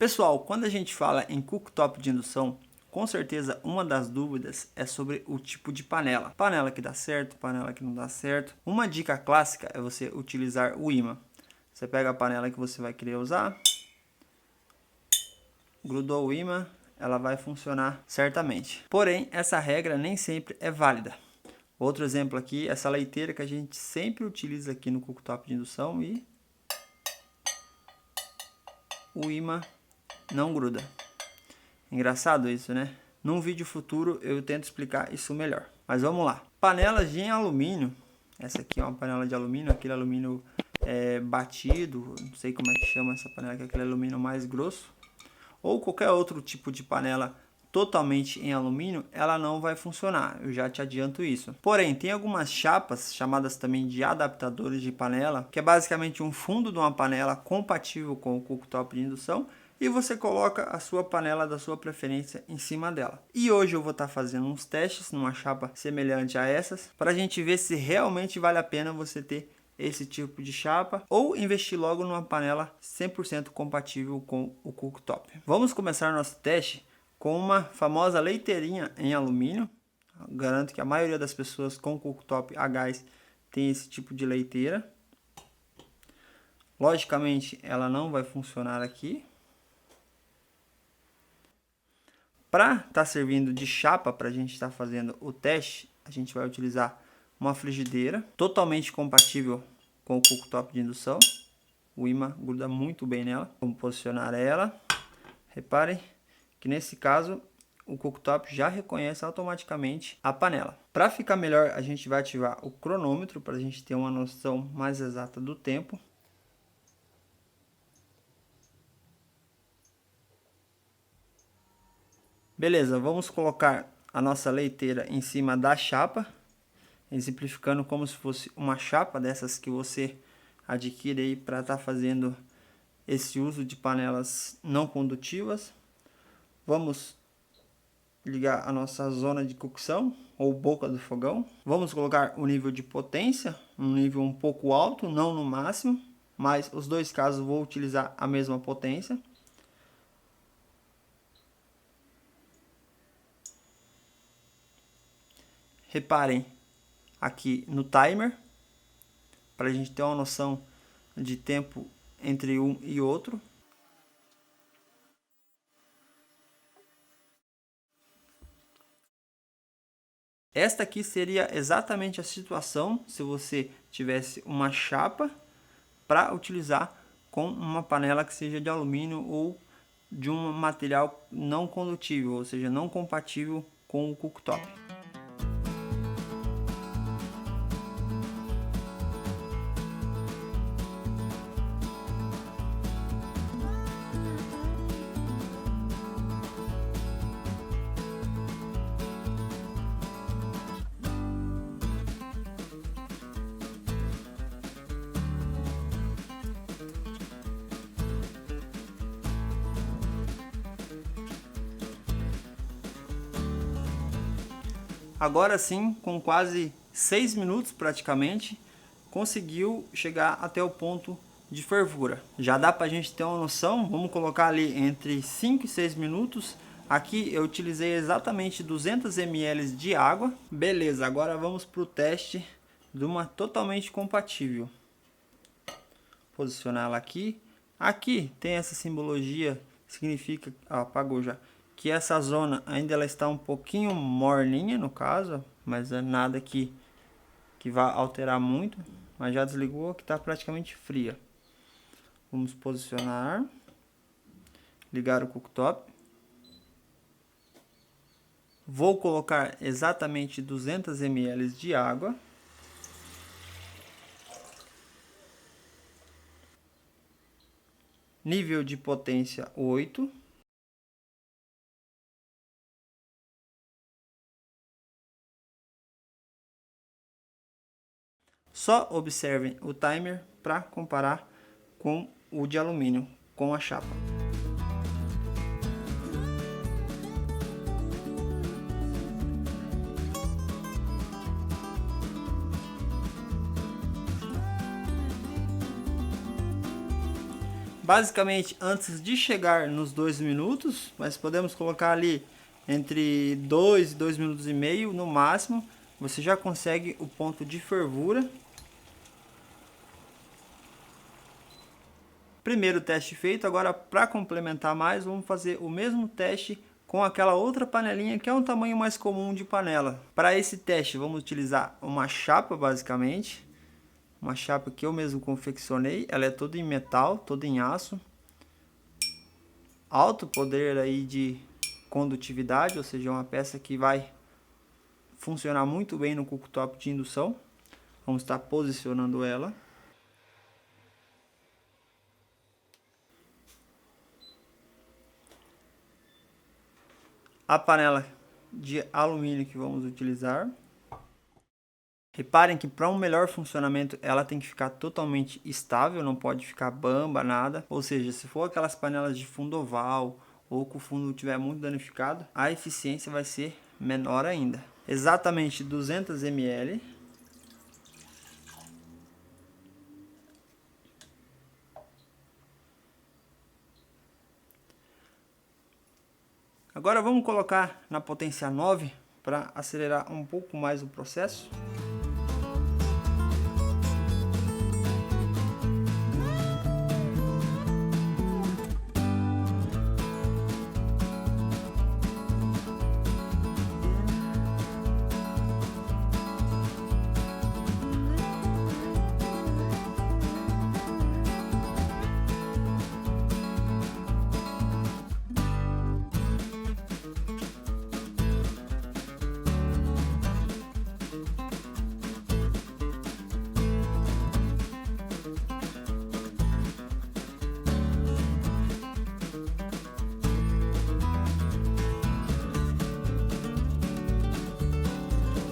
Pessoal, quando a gente fala em cooktop de indução, com certeza uma das dúvidas é sobre o tipo de panela. Panela que dá certo, panela que não dá certo. Uma dica clássica é você utilizar o ímã. Você pega a panela que você vai querer usar, grudou o ímã, ela vai funcionar certamente. Porém, essa regra nem sempre é válida. Outro exemplo aqui, essa leiteira que a gente sempre utiliza aqui no cooktop de indução e o ímã não gruda. Engraçado isso, né? Num vídeo futuro eu tento explicar isso melhor. Mas vamos lá. Panelas de alumínio. Essa aqui é uma panela de alumínio, aquele alumínio batido, não sei como é que chama essa panela, que é aquele alumínio mais grosso. Ou qualquer outro tipo de panela totalmente em alumínio, ela não vai funcionar, eu já te adianto isso. Porém, tem algumas chapas, chamadas também de adaptadores de panela, que é basicamente um fundo de uma panela compatível com o cooktop de indução, e você coloca a sua panela da sua preferência em cima dela. E hoje eu vou estar fazendo uns testes numa chapa semelhante a essas, para a gente ver se realmente vale a pena você ter esse tipo de chapa ou investir logo numa panela 100% compatível com o cooktop. Vamos começar nosso teste com uma famosa leiteirinha em alumínio. Eu garanto que a maioria das pessoas com cooktop a gás tem esse tipo de leiteira. Logicamente ela não vai funcionar aqui. Para estar servindo de chapa para a gente estar fazendo o teste, a gente vai utilizar uma frigideira totalmente compatível com o cooktop de indução. O ímã gruda muito bem nela. Vamos posicionar ela. Reparem que nesse caso o cooktop já reconhece automaticamente a panela. Para ficar melhor, a gente vai ativar o cronômetro para a gente ter uma noção mais exata do tempo. Beleza, vamos colocar a nossa leiteira em cima da chapa, exemplificando como se fosse uma chapa dessas que você adquire aí para estar fazendo esse uso de panelas não condutivas. Vamos ligar a nossa zona de cocção ou boca do fogão. Vamos colocar o nível de potência, um nível um pouco alto, não no máximo, mas os dois casos vou utilizar a mesma potência. Reparem aqui no timer, para a gente ter uma noção de tempo entre um e outro. Esta aqui seria exatamente a situação se você tivesse uma chapa para utilizar com uma panela que seja de alumínio ou de um material não condutível, ou seja, não compatível com o cooktop. Agora sim, com quase 6 minutos praticamente, conseguiu chegar até o ponto de fervura. Já dá para a gente ter uma noção, vamos colocar ali entre 5 e 6 minutos. Aqui eu utilizei exatamente 200 ml de água. Beleza, agora vamos para o teste de uma totalmente compatível. Posicionar ela aqui. Aqui tem essa simbologia, significa, apagou já, que essa zona ainda ela está um pouquinho morninha no caso, mas é nada que vai alterar muito, mas já desligou que está praticamente fria. Vamos posicionar, ligar o cooktop. Vou colocar exatamente 200 ml de água. Nível de potência 8. Só observem o timer para comparar com o de alumínio, com a chapa. basicamente antes de chegar nos 2 minutos, mas podemos colocar ali entre 2 e 2 minutos e meio no máximo, você já consegue o ponto de fervura. Primeiro teste feito. Agora, para complementar mais, vamos fazer o mesmo teste com aquela outra panelinha que é um tamanho mais comum de panela. Para esse teste vamos utilizar uma chapa, basicamente uma chapa que eu mesmo confeccionei. Ela é toda em metal, toda em aço, alto poder aí de condutividade, ou seja, uma peça que vai funcionar muito bem no cooktop de indução. Vamos estar posicionando ela. A panela de alumínio que vamos utilizar. Reparem que para um melhor funcionamento ela tem que ficar totalmente estável, não pode ficar bamba, nada. Ou seja, se for aquelas panelas de fundo oval ou que o fundo estiver muito danificado, a eficiência vai ser menor ainda. Exatamente 200 ml. Agora vamos colocar na potência 9 para acelerar um pouco mais o processo.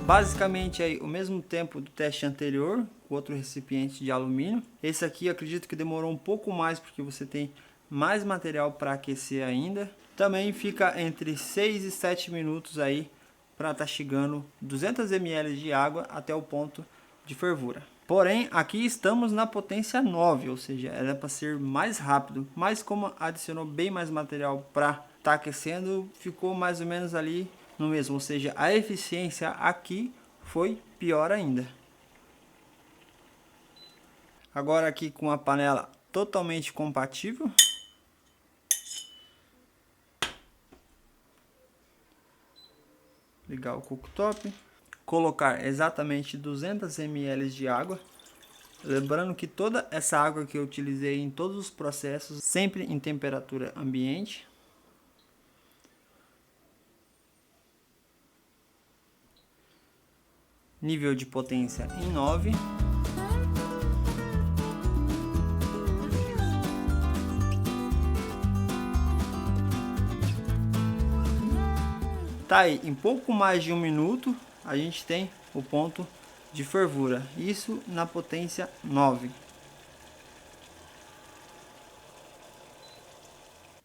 Basicamente aí o mesmo tempo do teste anterior, com outro recipiente de alumínio. Esse aqui eu acredito que demorou um pouco mais porque você tem mais material para aquecer ainda. Também fica entre 6 e 7 minutos aí para estar chegando 200 ml de água até o ponto de fervura. Porém, aqui estamos na potência 9, ou seja, era para ser mais rápido, mas como adicionou bem mais material para estar aquecendo, ficou mais ou menos ali no mesmo, ou seja, a eficiência aqui foi pior ainda. Agora aqui com a panela totalmente compatível. Ligar o cooktop, colocar exatamente 200 ml de água. Lembrando que toda essa água que eu utilizei em todos os processos, sempre em temperatura ambiente. Nível de potência em 9. Tá aí, em pouco mais de 1 minuto a gente tem o ponto de fervura. Isso na potência 9.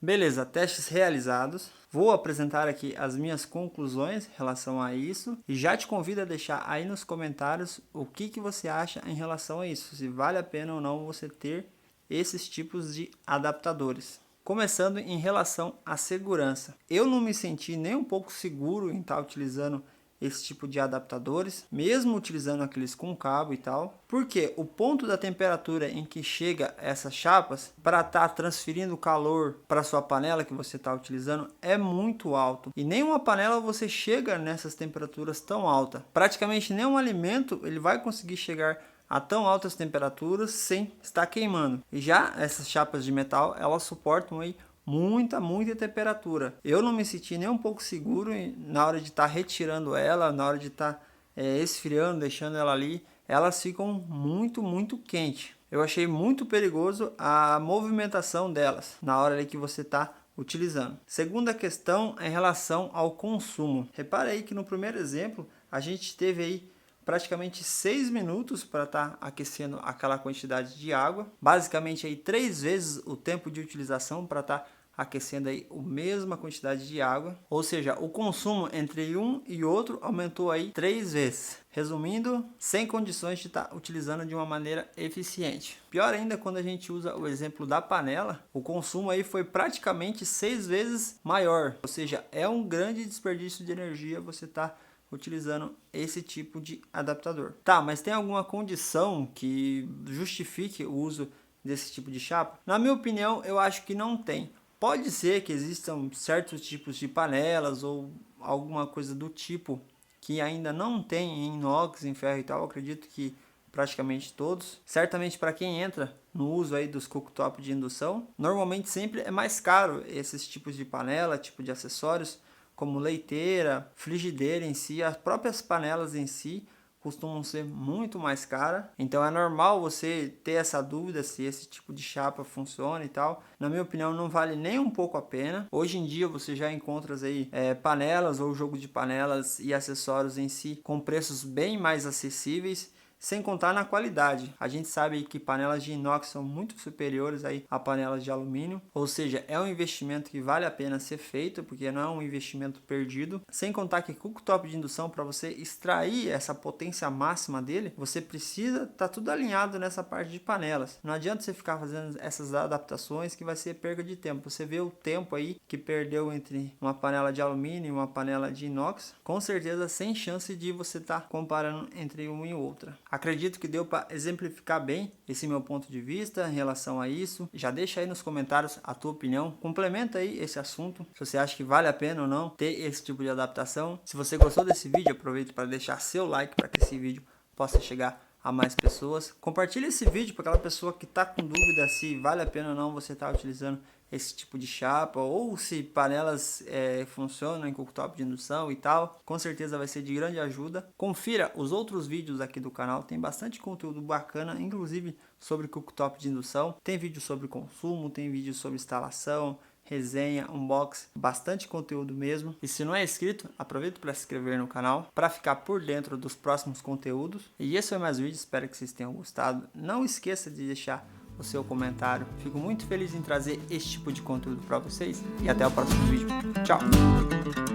Beleza, testes realizados. Vou apresentar aqui as minhas conclusões em relação a isso e já te convido a deixar aí nos comentários o que você acha em relação a isso, se vale a pena ou não você ter esses tipos de adaptadores. Começando em relação à segurança, eu não me senti nem um pouco seguro em estar utilizando esse tipo de adaptadores, mesmo utilizando aqueles com cabo e tal, porque o ponto da temperatura em que chega essas chapas para estar transferindo calor para sua panela que você está utilizando é muito alto, e nenhuma panela você chega nessas temperaturas tão altas. Praticamente nenhum alimento ele vai conseguir chegar a tão altas temperaturas sem estar queimando. E já essas chapas de metal, elas suportam aí muita temperatura. Eu não me senti nem um pouco seguro na hora de estar retirando ela, na hora de estar esfriando, deixando ela ali. Elas ficam muito quente. Eu achei muito perigoso a movimentação delas na hora que você está utilizando. Segunda questão é em relação ao consumo. Repare aí que no primeiro exemplo a gente teve aí praticamente 6 minutos para estar aquecendo aquela quantidade de água, basicamente aí 3 vezes o tempo de utilização para estar aquecendo aí a mesma quantidade de água, ou seja, o consumo entre um e outro aumentou aí 3 vezes. Resumindo, sem condições de estar utilizando de uma maneira eficiente. Pior ainda quando a gente usa o exemplo da panela, o consumo aí foi praticamente 6 vezes maior, ou seja, é um grande desperdício de energia você estar utilizando esse tipo de adaptador. Tá, mas tem alguma condição que justifique o uso desse tipo de chapa? Na minha opinião, eu acho que não tem. Pode ser que existam certos tipos de panelas ou alguma coisa do tipo que ainda não tem em inox, em ferro e tal. Eu acredito que praticamente todos. Certamente para quem entra no uso aí dos cooktop de indução, normalmente sempre é mais caro esses tipos de panela, tipo de acessórios, como leiteira, frigideira em si, as próprias panelas em si costumam ser muito mais caras. Então é normal você ter essa dúvida se esse tipo de chapa funciona e tal. Na minha opinião, não vale nem um pouco a pena. Hoje em dia você já encontra aí panelas ou jogo de panelas e acessórios em si com preços bem mais acessíveis. Sem contar na qualidade. A gente sabe que panelas de inox são muito superiores aí a panelas de alumínio, ou seja, é um investimento que vale a pena ser feito, porque não é um investimento perdido. Sem contar que cooktop de indução, para você extrair essa potência máxima dele, você precisa estar tudo alinhado nessa parte de panelas. Não adianta você ficar fazendo essas adaptações que vai ser perda de tempo. Você vê o tempo aí que perdeu entre uma panela de alumínio e uma panela de inox, com certeza sem chance de você estar comparando entre uma e outra. Acredito que deu para exemplificar bem esse meu ponto de vista em relação a isso. Já deixa aí nos comentários a tua opinião. Complementa aí esse assunto, se você acha que vale a pena ou não ter esse tipo de adaptação. Se você gostou desse vídeo, aproveite para deixar seu like para que esse vídeo possa chegar a mais pessoas. Compartilhe esse vídeo para aquela pessoa que está com dúvida se vale a pena ou não você estar utilizando esse tipo de chapa, ou se panelas funcionam em cooktop de indução e tal. Com certeza vai ser de grande ajuda. Confira os outros vídeos aqui do canal, tem bastante conteúdo bacana, inclusive sobre cooktop de indução. Tem vídeo sobre consumo, tem vídeo sobre instalação, resenha, unboxing, bastante conteúdo mesmo. E se não é inscrito, aproveita para se inscrever no canal para ficar por dentro dos próximos conteúdos. E esse foi mais um vídeo, espero que vocês tenham gostado. Não esqueça de deixar o seu comentário. Fico muito feliz em trazer esse tipo de conteúdo para vocês e até o próximo vídeo. Tchau!